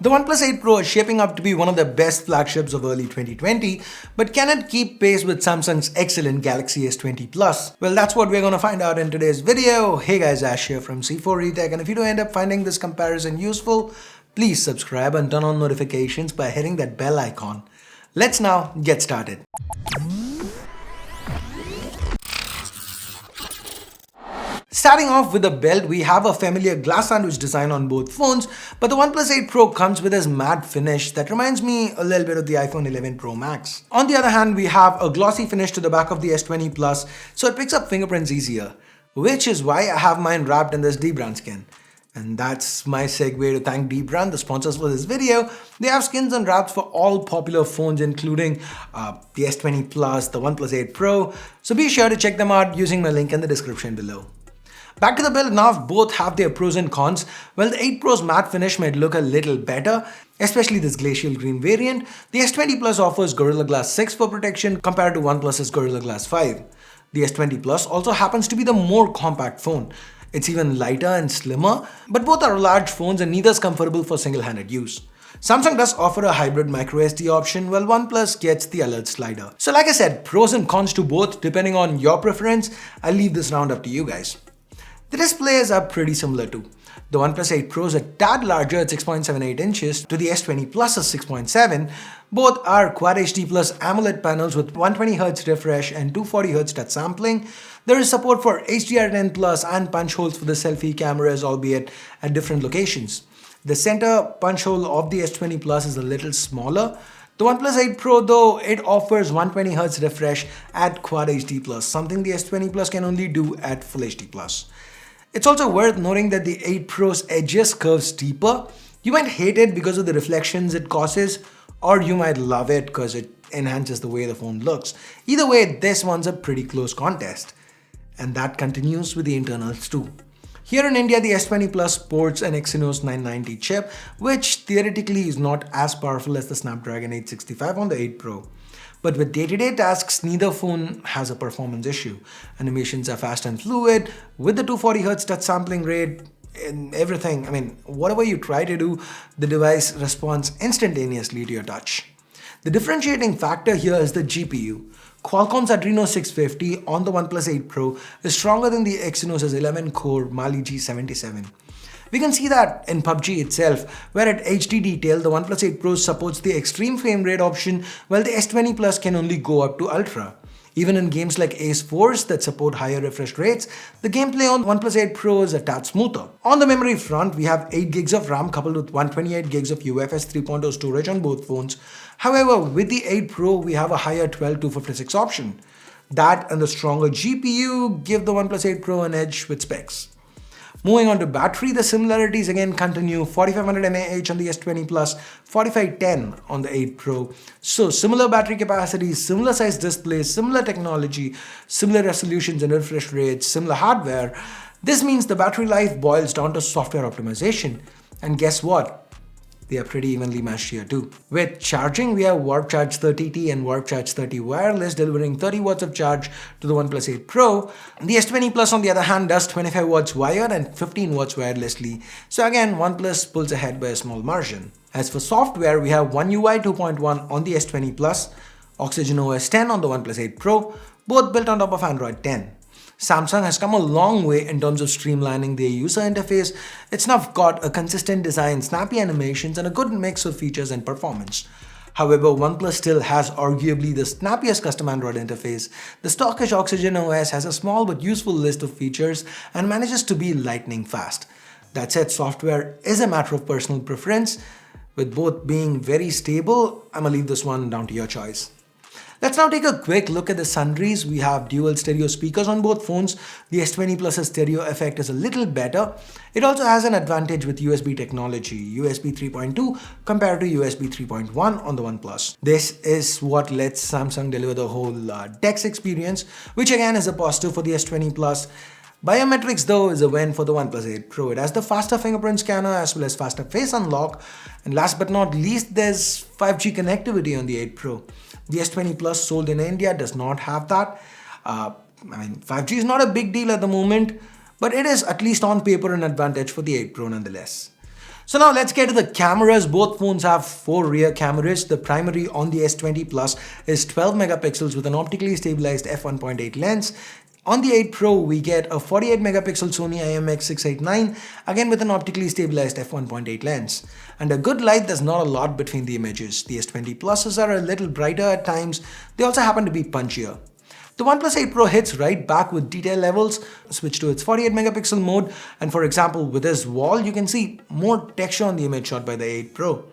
The OnePlus 8 Pro is shaping up to be one of the best flagships of early 2020, but can it keep pace with Samsung's excellent Galaxy S20 Plus? Well, that's what we're going to find out in today's video. Hey guys, Ash here from C4 Retech, and if you do end up finding this comparison useful, please subscribe and turn on notifications by hitting that bell icon. Let's now get started. Starting off with the build, we have a familiar glass sandwich design on both phones, but the OnePlus 8 Pro comes with this matte finish that reminds me a little bit of the iPhone 11 Pro Max. On the other hand, we have a glossy finish to the back of the S20 Plus, so it picks up fingerprints easier, which is why I have mine wrapped in this dbrand skin. And that's my segue to thank dbrand, the sponsors for this video. They have skins and wraps for all popular phones, including the S20 Plus, the OnePlus 8 Pro, so be sure to check them out using my link in the description below. Back to the build now, both have their pros and cons. Well, the 8 Pro's matte finish might look a little better, especially this glacial green variant. The S20 Plus offers Gorilla Glass 6 for protection compared to OnePlus's Gorilla Glass 5. The S20 Plus also happens to be the more compact phone. It's even lighter and slimmer, but both are large phones and neither is comfortable for single-handed use. Samsung does offer a hybrid microSD option, while OnePlus gets the alert slider. So like I said, pros and cons to both depending on your preference. I'll leave this round up to you guys. The displays are pretty similar too. The OnePlus 8 Pro is a tad larger at 6.78 inches to the S20 Plus's 6.7. Both are Quad HD Plus AMOLED panels with 120Hz refresh and 240Hz touch sampling. There is support for HDR10 Plus and punch holes for the selfie cameras, albeit at different locations. The center punch hole of the S20 Plus is a little smaller. The OnePlus 8 Pro though, it offers 120Hz refresh at Quad HD Plus, something the S20 Plus can only do at Full HD Plus. It's also worth noting that the 8 Pro's edges curve steeper. You might hate it because of the reflections it causes, or you might love it because it enhances the way the phone looks. Either way, this one's a pretty close contest. And that continues with the internals too. Here in India, the S20 Plus sports an Exynos 990 chip, which theoretically is not as powerful as the Snapdragon 865 on the 8 Pro. But with day-to-day tasks, neither phone has a performance issue. Animations are fast and fluid, with the 240Hz touch sampling rate and everything. I mean, whatever you try to do, the device responds instantaneously to your touch. The differentiating factor here is the GPU. Qualcomm's Adreno 650 on the OnePlus 8 Pro is stronger than the Exynos' 11-core Mali G77. We can see that in PUBG itself, where at HD detail, the OnePlus 8 Pro supports the extreme frame rate option, while the S20 Plus can only go up to Ultra. Even in games like Ace Force that support higher refresh rates, the gameplay on OnePlus 8 Pro is a tad smoother. On the memory front, we have 8 gigs of RAM coupled with 128 gigs of UFS 3.0 storage on both phones. However, with the 8 Pro, we have a higher 12-256 option. That and the stronger GPU give the OnePlus 8 Pro an edge with specs. Moving on to battery, the similarities again continue. 4500 mAh on the S20 Plus, 4510 on the 8 Pro. So similar battery capacity, similar size displays, similar technology, similar resolutions and refresh rates, similar hardware. This means the battery life boils down to software optimization. And guess what? They are pretty evenly matched here too. With charging, we have Warp Charge 30T and Warp Charge 30 wireless, delivering 30 watts of charge to the OnePlus 8 Pro. The S20 Plus on the other hand does 25 watts wired and 15 watts wirelessly. So again, OnePlus pulls ahead by a small margin. As for software, we have One UI 2.1 on the S20 Plus, Oxygen OS 10 on the OnePlus 8 Pro, both built on top of Android 10. Samsung has come a long way in terms of streamlining their user interface. It's now got a consistent design, snappy animations, and a good mix of features and performance. However, OnePlus still has arguably the snappiest custom Android interface. The stockish Oxygen OS has a small but useful list of features and manages to be lightning fast. That said, software is a matter of personal preference. With both being very stable, I'm gonna leave this one down to your choice. Let's now take a quick look at the sundries. We have dual stereo speakers on both phones. The S20 Plus's stereo effect is a little better. It also has an advantage with USB technology, USB 3.2 compared to USB 3.1 on the OnePlus. This is what lets Samsung deliver the whole DeX experience, which again is a positive for the S20 Plus. Biometrics though is a win for the OnePlus 8 Pro. It has the faster fingerprint scanner as well as faster face unlock. And last but not least, there's 5G connectivity on the 8 Pro. The S20 Plus sold in India does not have that. 5G is not a big deal at the moment, but it is at least on paper an advantage for the 8 Pro nonetheless. So now let's get to the cameras. Both phones have 4 rear cameras. The primary on the S20 Plus is 12 megapixels with an optically stabilized f1.8 lens. On the 8 Pro, we get a 48 megapixel Sony IMX689, again with an optically stabilized f1.8 lens. Under good light, there's not a lot between the images. The S20 Pluses are a little brighter at times. They also happen to be punchier. The OnePlus 8 Pro hits right back with detail levels, switch to its 48 megapixel mode, and for example, with this wall, you can see more texture on the image shot by the 8 Pro.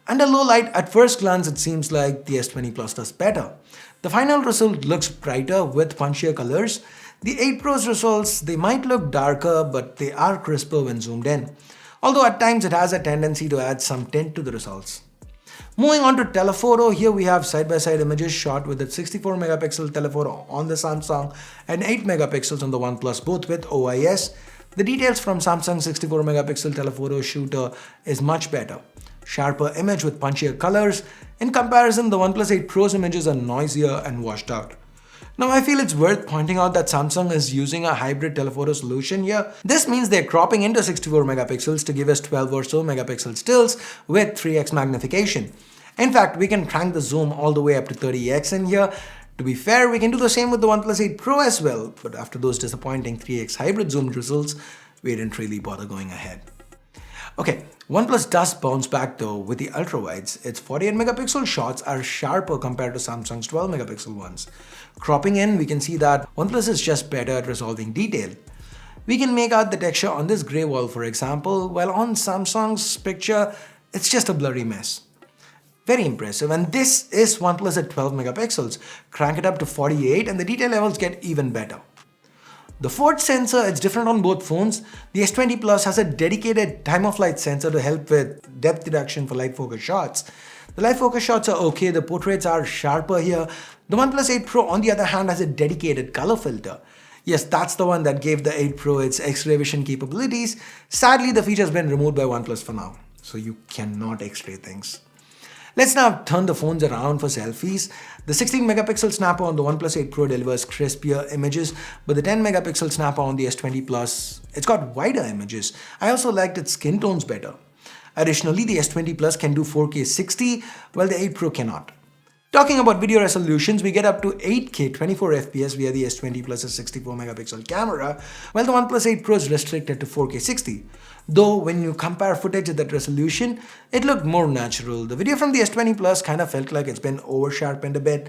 Under low light, at first glance, it seems like the S20 Plus does better. The final result looks brighter with punchier colors. The 8 Pro's results, they might look darker, but they are crisper when zoomed in. Although at times it has a tendency to add some tint to the results. Moving on to telephoto, here we have side-by-side images shot with a 64 megapixel telephoto on the Samsung and 8 megapixels on the OnePlus, both with OIS. The details from Samsung's 64 megapixel telephoto shooter is much better. Sharper image with punchier colors. In comparison, the OnePlus 8 Pro's images are noisier and washed out. Now I feel it's worth pointing out that Samsung is using a hybrid telephoto solution here. This means they're cropping into 64 megapixels to give us 12 or so megapixel stills with 3x magnification. In fact, we can crank the zoom all the way up to 30x in here. To be fair, we can do the same with the OnePlus 8 Pro as well, but after those disappointing 3x hybrid zoom results, we didn't really bother going ahead. Okay, OnePlus does bounce back though with the ultra-wides. Its 48 megapixel shots are sharper compared to Samsung's 12 megapixel ones. Cropping in, we can see that OnePlus is just better at resolving detail. We can make out the texture on this grey wall, for example, while on Samsung's picture, it's just a blurry mess. Very impressive, and this is OnePlus at 12 megapixels. Crank it up to 48 and the detail levels get even better. The forward sensor, it's different on both phones. The S20 Plus has a dedicated time-of-flight sensor to help with depth reduction for light focus shots. The light focus shots are okay, the portraits are sharper here. The OnePlus 8 Pro, on the other hand, has a dedicated color filter. Yes, that's the one that gave the 8 Pro its X-ray vision capabilities. Sadly, the feature has been removed by OnePlus for now, so you cannot X-ray things. Let's now turn the phones around for selfies. The 16 megapixel snapper on the OnePlus 8 Pro delivers crispier images, but the 10 megapixel snapper on the S20 Plus, it's got wider images. I also liked its skin tones better. Additionally, the S20 Plus can do 4K 60, while the 8 Pro cannot. Talking about video resolutions, we get up to 8K 24 FPS via the S20 Plus's 64 megapixel camera, while the OnePlus 8 Pro is restricted to 4K 60. Though when you compare footage at that resolution, it looked more natural. The video from the S20 Plus kind of felt like it's been over-sharpened a bit.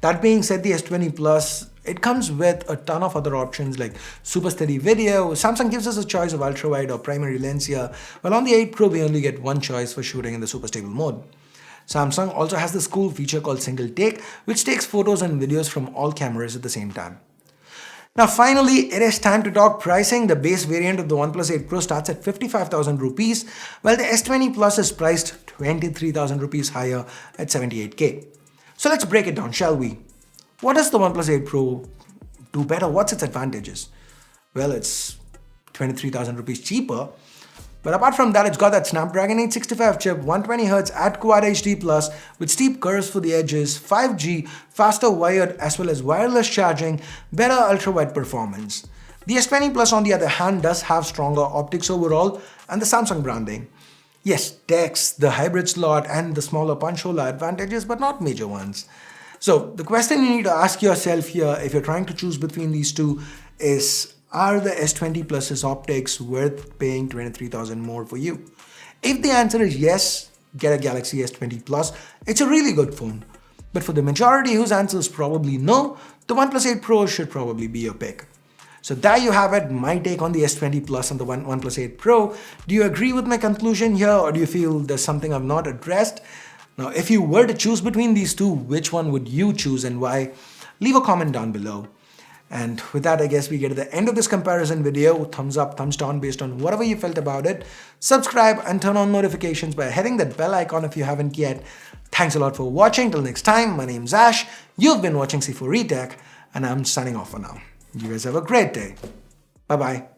That being said, the S20 Plus, it comes with a ton of other options like super steady video. Samsung gives us a choice of ultra-wide or primary lens here, while on the 8 Pro we only get one choice for shooting in the super stable mode. Samsung also has this cool feature called single take, which takes photos and videos from all cameras at the same time. Now finally, it is time to talk pricing. The base variant of the OnePlus 8 Pro starts at 55,000 rupees, while the S20 Plus is priced 23,000 rupees higher at 78k. So let's break it down, shall we? What does the OnePlus 8 Pro do better? What's its advantages? Well, it's 23,000 rupees cheaper. But apart from that, it's got that Snapdragon 865 chip, 120Hz at Quad HD Plus with steep curves for the edges, 5G, faster wired as well as wireless charging, better ultra-wide performance. The S20 Plus on the other hand does have stronger optics overall and the Samsung branding. Yes, DeX, the hybrid slot and the smaller punch hole are advantages but not major ones. So the question you need to ask yourself here if you're trying to choose between these two is, are the S20 Plus's optics worth paying 23,000 more for you? If the answer is yes, get a Galaxy S20 Plus. It's a really good phone. But for the majority whose answer is probably no, the OnePlus 8 Pro should probably be your pick. So there you have it, my take on the S20 Plus and the OnePlus 8 Pro. Do you agree with my conclusion here, or do you feel there's something I've not addressed? Now, if you were to choose between these two, which one would you choose and why? Leave a comment down below. And with that, I guess we get to the end of this comparison video. Thumbs up, thumbs down based on whatever you felt about it. Subscribe and turn on notifications by hitting that bell icon if you haven't yet. Thanks a lot for watching. Till next time, my name's Ash. You've been watching C4 Retech, and I'm signing off for now. You guys have a great day. Bye-bye.